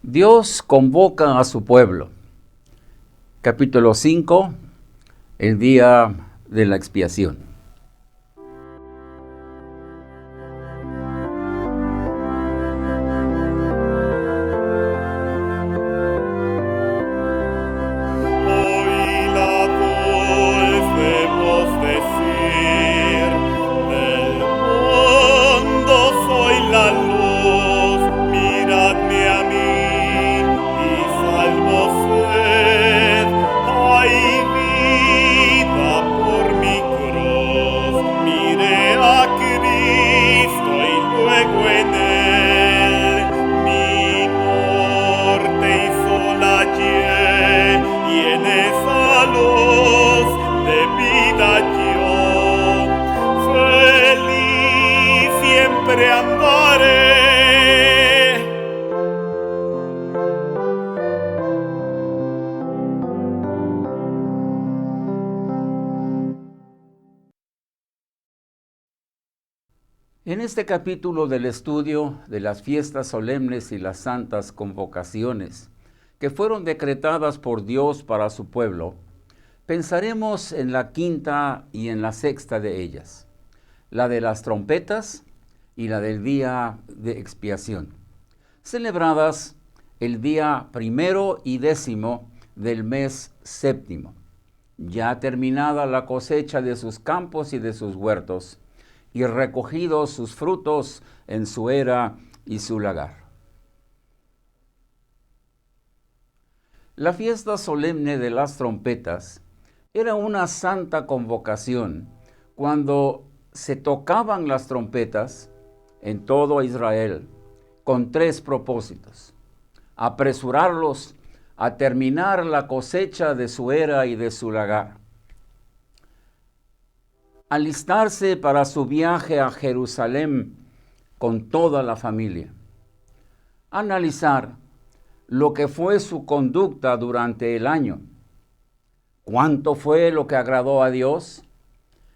Dios convoca a su pueblo. Capítulo 5, el día de la expiación. En este capítulo del estudio de las fiestas solemnes y las santas convocaciones que fueron decretadas por Dios para su pueblo, pensaremos en la quinta y en la sexta de ellas, la de las trompetas y la del día de expiación, celebradas el día 1 y 10 del mes séptimo, ya terminada la cosecha de sus campos y de sus huertos, y recogidos sus frutos en su era y su lagar. La fiesta solemne de las trompetas era una santa convocación cuando se tocaban las trompetas en todo Israel con 3 propósitos: apresurarlos a terminar la cosecha de su era y de su lagar, alistarse para su viaje a Jerusalén con toda la familia, analizar lo que fue su conducta durante el año, cuánto fue lo que agradó a Dios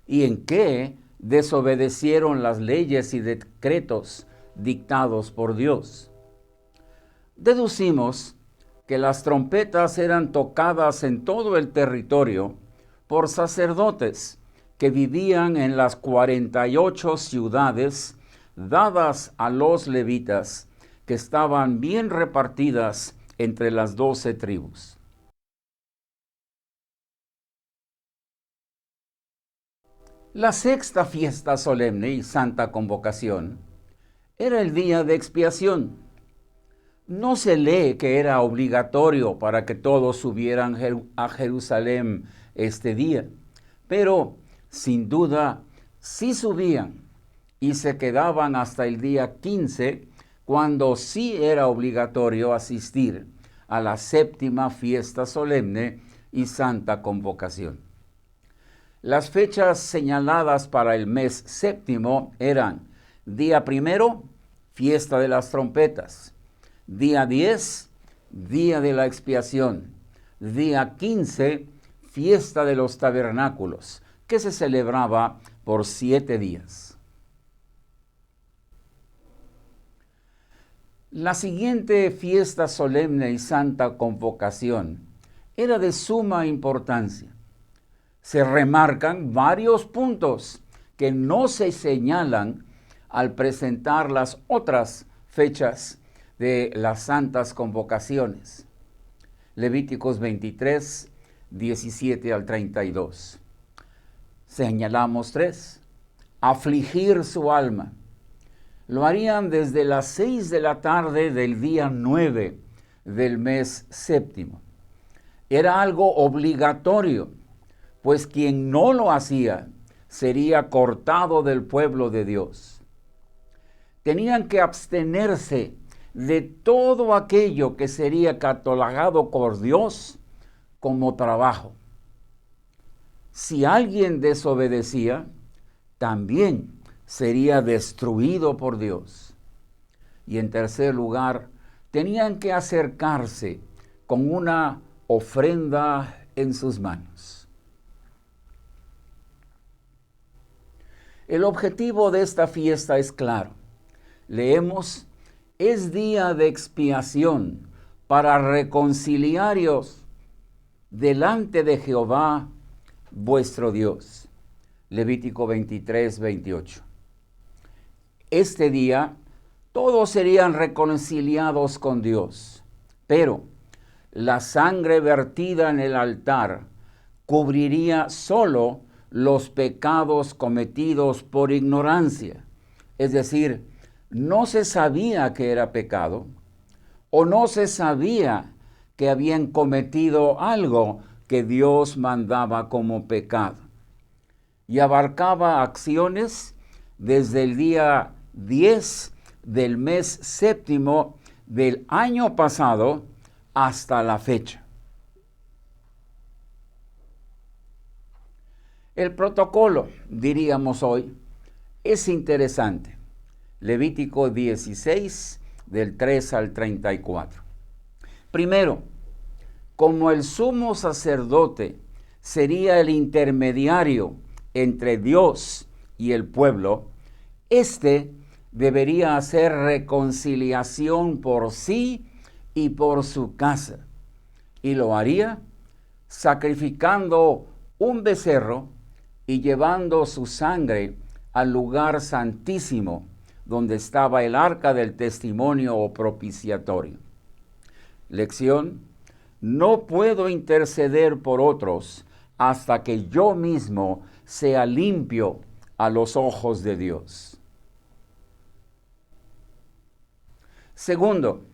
y en qué desobedecieron las leyes y decretos dictados por Dios. Deducimos que las trompetas eran tocadas en todo el territorio por sacerdotes que vivían en las 48 ciudades dadas a los levitas, que estaban bien repartidas entre las 12 tribus. La sexta fiesta solemne y santa convocación era el día de expiación. No se lee que era obligatorio para que todos subieran a Jerusalén este día, pero sin duda sí subían y se quedaban hasta el día 15, cuando sí era obligatorio asistir a la séptima fiesta solemne y santa convocación. Las fechas señaladas para el mes séptimo eran: día 1, fiesta de las trompetas; día 10, día de la expiación; día 15, fiesta de los tabernáculos, que se celebraba por 7 días. La siguiente fiesta solemne y santa convocación era de suma importancia. Se remarcan varios puntos que no se señalan al presentar las otras fechas de las santas convocaciones. Levíticos 23, 17 al 32. Señalamos 3. Afligir su alma. Lo harían desde las 6 de la tarde del día 9 del mes séptimo. Era algo obligatorio, pues quien no lo hacía sería cortado del pueblo de Dios. Tenían que abstenerse de todo aquello que sería catalogado por Dios como trabajo. Si alguien desobedecía, también sería destruido por Dios. Y en tercer lugar, tenían que acercarse con una ofrenda en sus manos. El objetivo de esta fiesta es claro. Leemos: es día de expiación para reconciliaros delante de Jehová vuestro Dios. Levítico 23, 28. Este día todos serían reconciliados con Dios, pero la sangre vertida en el altar cubriría solo los pecados cometidos por ignorancia. Es decir, no se sabía que era pecado o no se sabía que habían cometido algo que Dios mandaba como pecado. Y abarcaba acciones desde el día 10 del mes séptimo del año pasado hasta la fecha. El protocolo, diríamos hoy, es interesante. Levítico 16, del 3 al 34. Primero, como el sumo sacerdote sería el intermediario entre Dios y el pueblo, éste debería hacer reconciliación por sí y por su casa. Y lo haría sacrificando un becerro y llevando su sangre al lugar santísimo, donde estaba el arca del testimonio o propiciatorio. Lección: no puedo interceder por otros hasta que yo mismo sea limpio a los ojos de Dios. Segundo,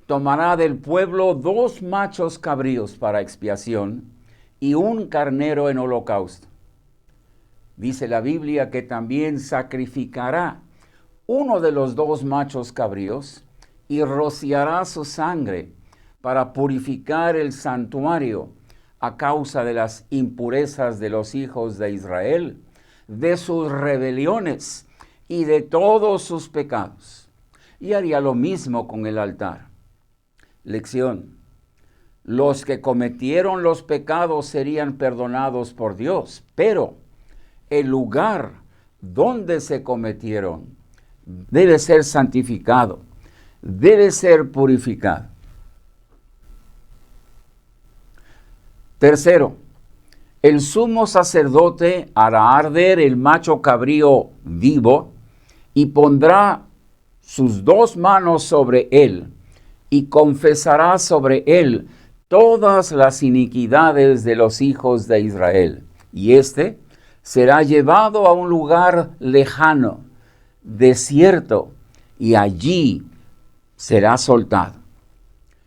tomará del pueblo 2 machos cabríos para expiación y un carnero en holocausto. Dice la Biblia que también sacrificará uno de los 2 machos cabríos y rociará su sangre para purificar el santuario a causa de las impurezas de los hijos de Israel, de sus rebeliones y de todos sus pecados. Y haría lo mismo con el altar. Lección: los que cometieron los pecados serían perdonados por Dios, pero el lugar donde se cometieron debe ser santificado, debe ser purificado. Tercero, el sumo sacerdote hará arder el macho cabrío vivo y pondrá sus 2 manos sobre él y confesará sobre él todas las iniquidades de los hijos de Israel. Y éste será llevado a un lugar lejano, desierto, y allí será soltado.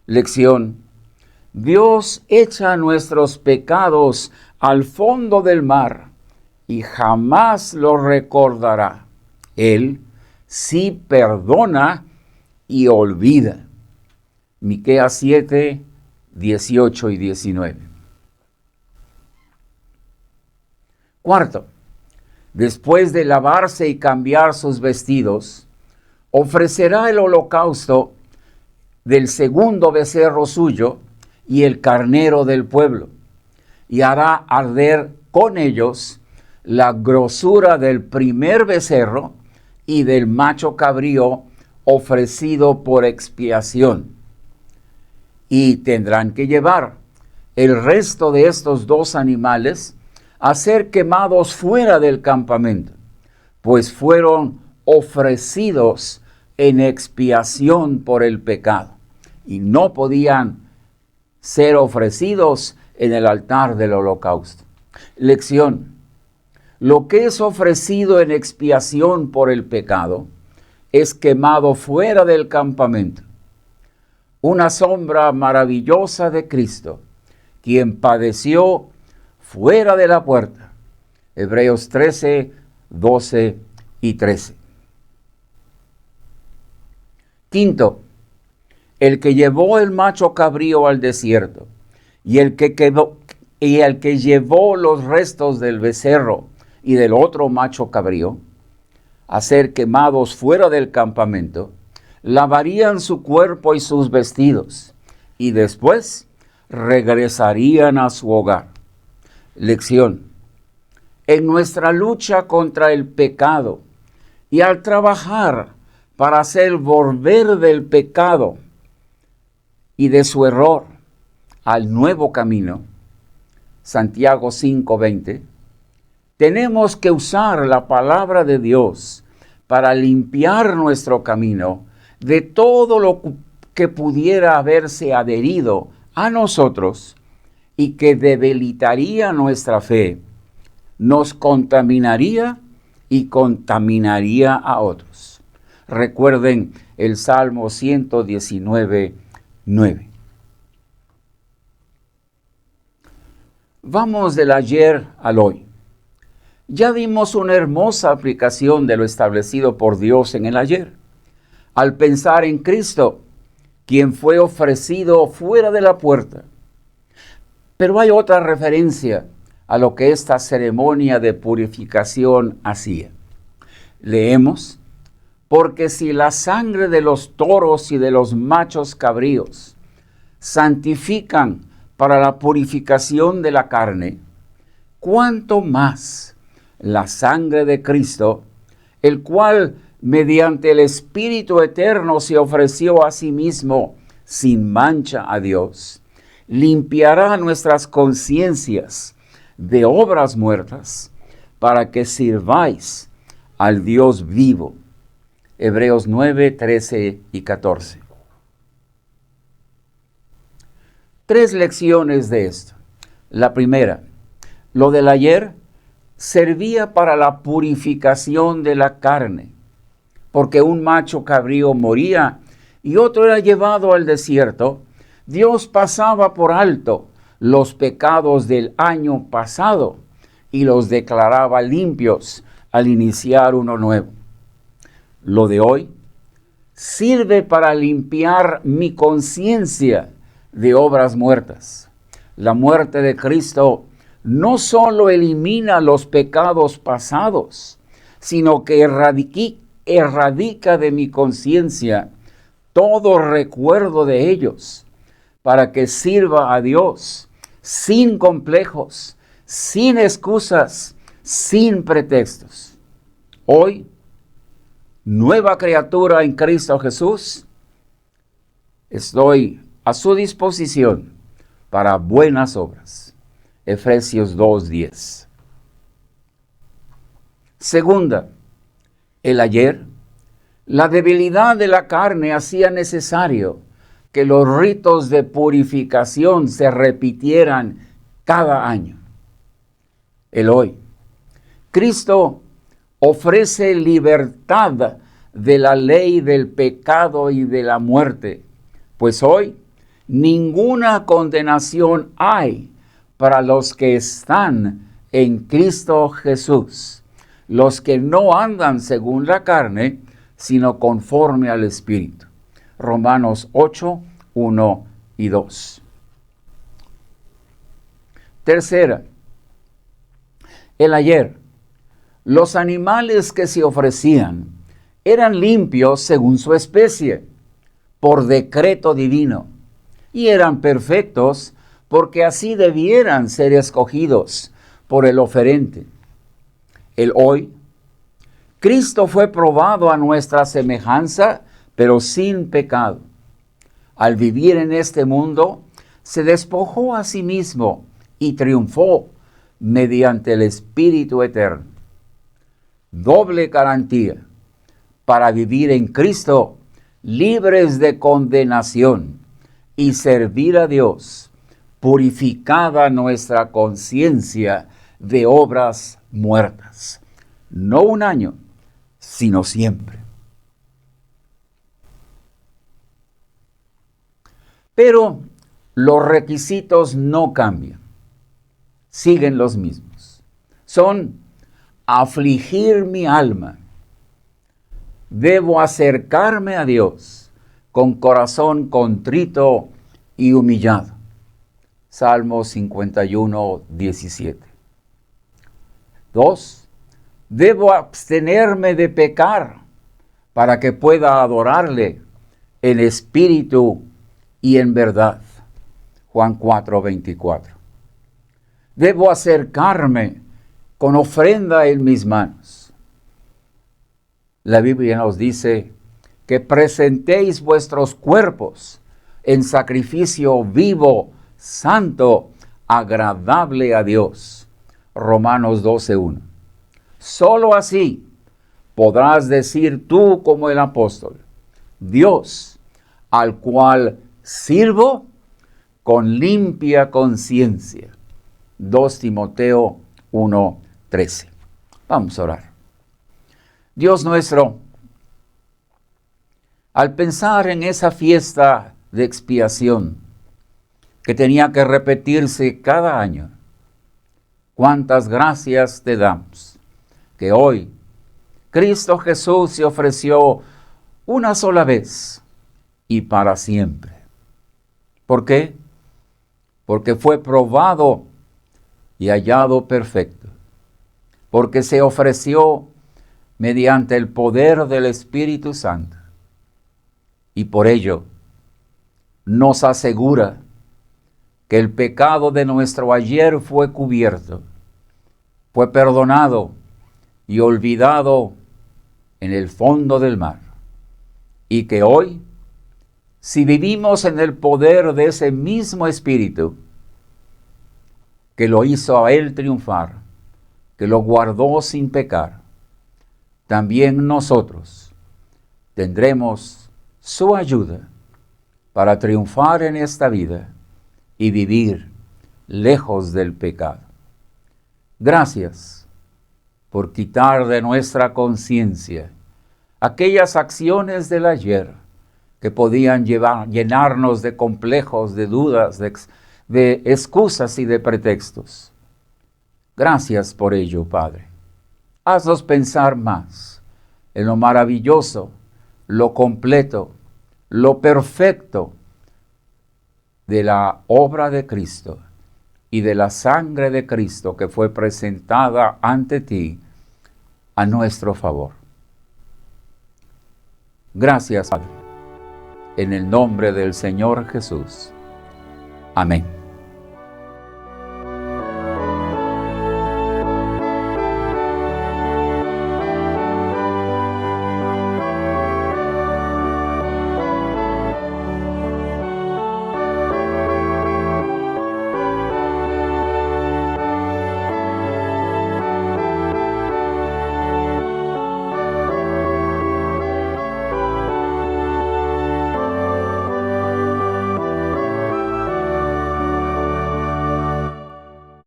Lección: Dios echa nuestros pecados al fondo del mar y jamás los recordará. Él sí perdona y olvida. Miqueas 7, 18 y 19. Cuarto, después de lavarse y cambiar sus vestidos, ofrecerá el holocausto del segundo becerro suyo y el carnero del pueblo, y hará arder con ellos la grosura del primer becerro y del macho cabrío ofrecido por expiación. Y tendrán que llevar el resto de estos 2 animales a ser quemados fuera del campamento, pues fueron ofrecidos en expiación por el pecado, y no podían ser ofrecidos en el altar del holocausto. Lección: lo que es ofrecido en expiación por el pecado es quemado fuera del campamento. Una sombra maravillosa de Cristo, quien padeció fuera de la puerta. Hebreos 13, 12 y 13. Quinto, el que llevó el macho cabrío al desierto y el que llevó los restos del becerro y del otro macho cabrío a ser quemados fuera del campamento, lavarían su cuerpo y sus vestidos y después regresarían a su hogar. Lección: en nuestra lucha contra el pecado y al trabajar para hacer volver del pecado y de su error al nuevo camino, Santiago 5:20, tenemos que usar la palabra de Dios para limpiar nuestro camino de todo lo que pudiera haberse adherido a nosotros y que debilitaría nuestra fe, nos contaminaría y contaminaría a otros. Recuerden el Salmo 119:9. Vamos del ayer al hoy. Ya vimos una hermosa aplicación de lo establecido por Dios en el ayer, al pensar en Cristo, quien fue ofrecido fuera de la puerta. Pero hay otra referencia a lo que esta ceremonia de purificación hacía. Leemos: porque si la sangre de los toros y de los machos cabríos santifican para la purificación de la carne, ¿cuánto más la sangre de Cristo, el cual mediante el Espíritu Eterno se ofreció a sí mismo sin mancha a Dios, limpiará nuestras conciencias de obras muertas para que sirváis al Dios vivo? Hebreos 9, 13 y 14. 3 lecciones de esto. La primera, lo del ayer servía para la purificación de la carne, porque un macho cabrío moría y otro era llevado al desierto. Dios pasaba por alto los pecados del año pasado y los declaraba limpios al iniciar uno nuevo. Lo de hoy sirve para limpiar mi conciencia de obras muertas. La muerte de Cristo no solo elimina los pecados pasados, sino que erradica de mi conciencia todo recuerdo de ellos, para que sirva a Dios sin complejos, sin excusas, sin pretextos. Hoy, nueva criatura en Cristo Jesús, estoy a su disposición para buenas obras. Efesios 2:10. Segunda, el ayer, la debilidad de la carne hacía necesario que los ritos de purificación se repitieran cada año. El hoy, Cristo ofrece libertad de la ley del pecado y de la muerte, pues hoy ninguna condenación hay para los que están en Cristo Jesús, los que no andan según la carne, sino conforme al Espíritu. Romanos 8, 1 y 2. Tercera, el ayer, los animales que se ofrecían eran limpios según su especie, por decreto divino, y eran perfectos porque así debieran ser escogidos por el oferente. El hoy, Cristo fue probado a nuestra semejanza, pero sin pecado. Al vivir en este mundo, se despojó a sí mismo y triunfó mediante el Espíritu Eterno. Doble garantía para vivir en Cristo, libres de condenación y servir a Dios, purificada nuestra conciencia de obras muertas. No un año, sino siempre. Pero los requisitos no cambian, siguen los mismos. Son afligir mi alma. Debo acercarme a Dios con corazón contrito y humillado. Salmo 51, 17. 2. Debo abstenerme de pecar para que pueda adorarle en espíritu y en verdad. Juan 4, 24. Debo acercarme con ofrenda en mis manos. La Biblia nos dice que presentéis vuestros cuerpos en sacrificio vivo, santo, agradable a Dios. Romanos 12:1. Solo así podrás decir tú como el apóstol: Dios, al cual sirvo con limpia conciencia. 2 Timoteo 1:13. Vamos a orar. Dios nuestro, al pensar en esa fiesta de expiación que tenía que repetirse cada año, cuántas gracias te damos que hoy Cristo Jesús se ofreció una sola vez y para siempre. ¿Por qué? Porque fue probado y hallado perfecto, porque se ofreció mediante el poder del Espíritu Santo, y por ello nos asegura que el pecado de nuestro ayer fue cubierto, fue perdonado y olvidado en el fondo del mar, y que hoy, si vivimos en el poder de ese mismo Espíritu que lo hizo a él triunfar, que lo guardó sin pecar, también nosotros tendremos su ayuda para triunfar en esta vida y vivir lejos del pecado. Gracias por quitar de nuestra conciencia aquellas acciones del ayer que podían llenarnos de complejos, de dudas, de excusas y de pretextos. Gracias por ello, Padre. Haznos pensar más en lo maravilloso, lo completo, lo perfecto de la obra de Cristo y de la sangre de Cristo que fue presentada ante ti a nuestro favor. Gracias, Padre, en el nombre del Señor Jesús. Amén.